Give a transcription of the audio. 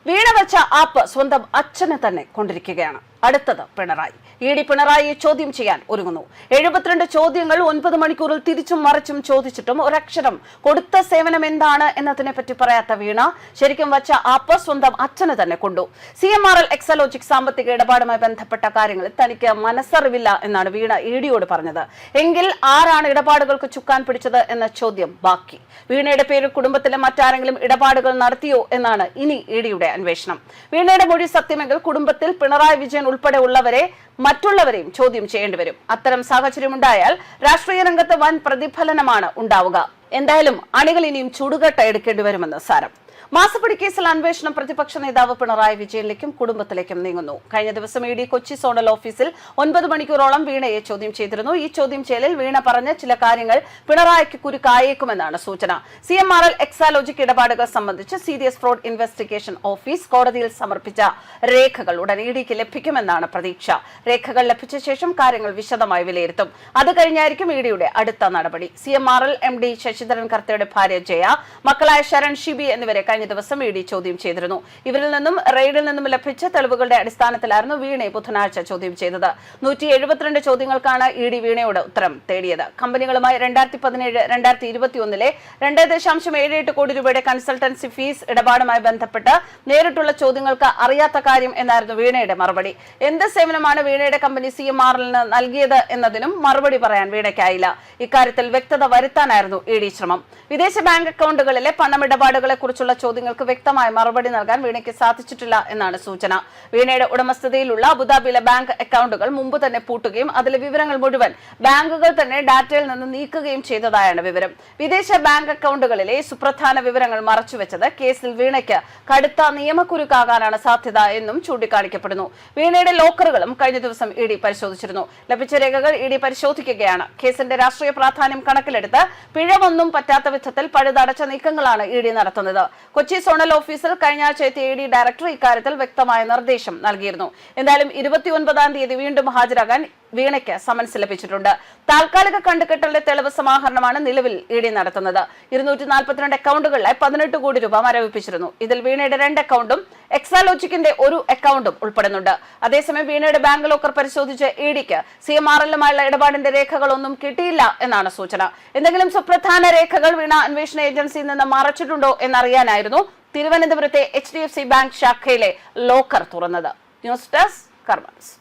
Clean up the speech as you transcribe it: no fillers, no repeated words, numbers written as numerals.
വീണ വെച്ച ആപ്പ് സ്വന്തം അച്ഛനെ തന്നെ കൊണ്ടിരിക്കുകയാണ്. അടുത്തത് പിണറായി. ഇഡി പിണറായിയെ ചോദ്യം ചെയ്യാൻ ഒരുങ്ങുന്നു. 72 ചോദ്യങ്ങൾ 9 മണിക്കൂറിൽ തിരിച്ചും മറിച്ചും ചോദിച്ചിട്ടും ഒരക്ഷരം കൊടുത്ത സേവനം എന്താണ് എന്നതിനെ പറ്റി പറയാത്ത വീണ ശരിക്കും വച്ച ആപ്പ് സ്വന്തം അച്ഛനെ തന്നെ കൊണ്ടു. CMRL എക്സലോജിക് സാമ്പത്തിക ഇടപാടുമായി ബന്ധപ്പെട്ട കാര്യങ്ങളിൽ തനിക്ക് മനസ്സറിവില്ല എന്നാണ് വീണ ഇഡിയോട് പറഞ്ഞത്. എങ്കിൽ ആരാണ് ഇടപാടുകൾക്ക് ചുക്കാൻ പിടിച്ചത് എന്ന ചോദ്യം ബാക്കി. വീണയുടെ പേരിൽ കുടുംബത്തിലെ മറ്റാരെങ്കിലും ഇടപാടുകൾ നടത്തിയോ എന്നാണ് ഇനി ഇഡിയുടെ അന്വേഷണം. വീണയുടെ മൊഴി സത്യമെങ്കിൽ കുടുംബത്തിൽ പിണറായി വിജയൻ ഉൾപ്പെടെ ഉള്ളവരെ മറ്റുള്ളവരെയും ചോദ്യം ചെയ്യേണ്ടി വരും. അത്തരം സാഹചര്യമുണ്ടായാൽ രാഷ്ട്രീയ രംഗത്ത് വൻ പ്രതിഫലനമാണ് ഉണ്ടാവുക. എന്തായാലും അണികൾ ഇനിയും ചുടുകട്ട എടുക്കേണ്ടി വരുമെന്ന് സാരം. മാസപ്പടി കേസിൽ അന്വേഷണം പ്രതിപക്ഷ നേതാവ് പിണറായി വിജയനിലേക്കും കുടുംബത്തിലേക്കും നീങ്ങുന്നു. കഴിഞ്ഞ ദിവസം ഇഡി കൊച്ചി സോണൽ ഓഫീസിൽ 9 മണിക്കൂറോളം വീണയെ ചോദ്യം ചെയ്തിരുന്നു. ഈ ചോദ്യം ചെയ്യലിൽ വീണ പറഞ്ഞ ചില കാര്യങ്ങൾ പിണറായിക്ക് കുരുക്കായേക്കുമെന്നാണ് സൂചന. CMRL എക്സാലോജിക് ഇടപാടുകൾ സംബന്ധിച്ച് സീരിയസ് ഫ്രോഡ് ഇൻവെസ്റ്റിഗേഷൻ ഓഫീസ് കോടതിയിൽ സമർപ്പിച്ച രേഖകൾ ഉടൻ ഇഡിക്ക് ലഭിക്കുമെന്നാണ് പ്രതീക്ഷ. രേഖകൾ ലഭിച്ച ശേഷം കാര്യങ്ങൾ വിശദമായി വിലയിരുത്തും. അത് കഴിഞ്ഞായിരിക്കും ഇഡിയുടെ അടുത്ത നടപടി. CMRL MD ശശിധരൻ കർത്തയുടെ ഭാര്യ ജയ, മക്കളായ ശരൺ, ഷിബി എന്നിവരെ കഴിഞ്ഞ ദിവസം ഇഡി ചോദ്യം ചെയ്തിരുന്നു. ഇവരിൽ നിന്നും റെയ്ഡിൽ നിന്നും ലഭിച്ച തെളിവുകളുടെ അടിസ്ഥാനത്തിലായിരുന്നു വീണയെ ബുധനാഴ്ച ചോദ്യം ചെയ്തത്. 172 ചോദ്യങ്ങൾക്കാണ് ഇഡി വീണയോട് ഉത്തരം തേടിയത്. കമ്പനികളുമായി 2017-2021 2.78 കോടി രൂപയുടെ കൺസൾട്ടൻസി ഫീസ് ഇടപാടുമായി ബന്ധപ്പെട്ട് നേരിട്ടുള്ള ചോദ്യങ്ങൾക്ക് അറിയാത്ത കാര്യം എന്നായിരുന്നു വീണയുടെ മറുപടി. എന്ത് സേവനമാണ് വീണയുടെ കമ്പനി CMRLന് നൽകിയത് എന്നതിനും മറുപടി പറയാൻ വീണയ്ക്കായില്ല. ഇക്കാര്യത്തിൽ വ്യക്തത വരുത്താനായിരുന്നു ഇഡി ശ്രമം. വിദേശ ബാങ്ക് അക്കൗണ്ടുകളിലെ പണമിടപാടുകളെ കുറിച്ചുള്ള ചോദ്യങ്ങൾക്ക് വ്യക്തമായ മറുപടി നൽകാൻ വീണയ്ക്ക് സാധിച്ചിട്ടില്ല എന്നാണ് സൂചന. വീണയുടെ ഉടമസ്ഥതയിലുള്ള അബുദാബിയിലെ ബാങ്ക് അക്കൗണ്ടുകൾ മുമ്പ് തന്നെ പൂട്ടുകയും അതിലെ വിവരങ്ങൾ മുഴുവൻ ബാങ്കുകൾ തന്നെ ഡാറ്റയിൽ നിന്ന് നീക്കുകയും ചെയ്തതായാണ് വിവരം. വിദേശ ബാങ്ക് അക്കൗണ്ടുകളിലെ സുപ്രധാന വിവരങ്ങൾ മറച്ചുവെച്ചത് കേസിൽ വീണയ്ക്ക് കടുത്ത നിയമക്കുരുക്കാകാനാണ് സാധ്യത എന്നും ചൂണ്ടിക്കാണിക്കപ്പെടുന്നു. വീണയുടെ ലോക്കറുകളും കഴിഞ്ഞ ദിവസം ഇഡി പരിശോധിച്ചിരുന്നു. ലഭിച്ച രേഖകൾ ഇഡി പരിശോധിക്കുകയാണ്. കേസിന്റെ രാഷ്ട്രീയ പ്രാധാന്യം കണക്കിലെടുത്ത് പിഴവൊന്നും പറ്റാത്ത വിധത്തിൽ പഴുതടച്ച നീക്കങ്ങളാണ് ഇഡി നടത്തുന്നത്. കൊച്ചി സോണൽ ഓഫീസിൽ കഴിഞ്ഞ ആഴ്ച എത്തിയ ഇഡി ഡയറക്ടർ ഇക്കാര്യത്തിൽ വ്യക്തമായ നിർദ്ദേശം നൽകിയിരുന്നു. എന്തായാലും 29-ാം തീയതി വീണ്ടും ഹാജരാകാൻ വീണയ്ക്ക് സമൻസ് ലഭിച്ചിട്ടുണ്ട്. താൽക്കാലിക കണ്ടുകെട്ടലിന്റെ തെളിവ് സമാഹരണമാണ് നിലവിൽ ഇഡി നടത്തുന്നത്. 242 അക്കൗണ്ടുകളിലായി 18 കോടി രൂപ മരവിപ്പിച്ചിരുന്നു. ഇതിൽ വീണയുടെ 2 അക്കൗണ്ടും എക്സാലോജിക്കിന്റെ 1 അക്കൗണ്ടും ഉൾപ്പെടുന്നുണ്ട്. അതേസമയം വീണയുടെ ബാങ്ക് ലോക്കർ പരിശോധിച്ച ഇഡിക്ക് CMRLുമായുള്ള ഇടപാടിന്റെ രേഖകളൊന്നും കിട്ടിയില്ല എന്നാണ് സൂചന. എന്തെങ്കിലും സുപ്രധാന രേഖകൾ വീണ അന്വേഷണ ഏജൻസിയിൽ നിന്ന് മറച്ചിട്ടുണ്ടോ എന്നറിയാനായിരുന്നു തിരുവനന്തപുരത്തെ HDFC ബാങ്ക് ശാഖയിലെ ലോക്കർ തുറന്നത്. News desk കർമ്മൻസ്.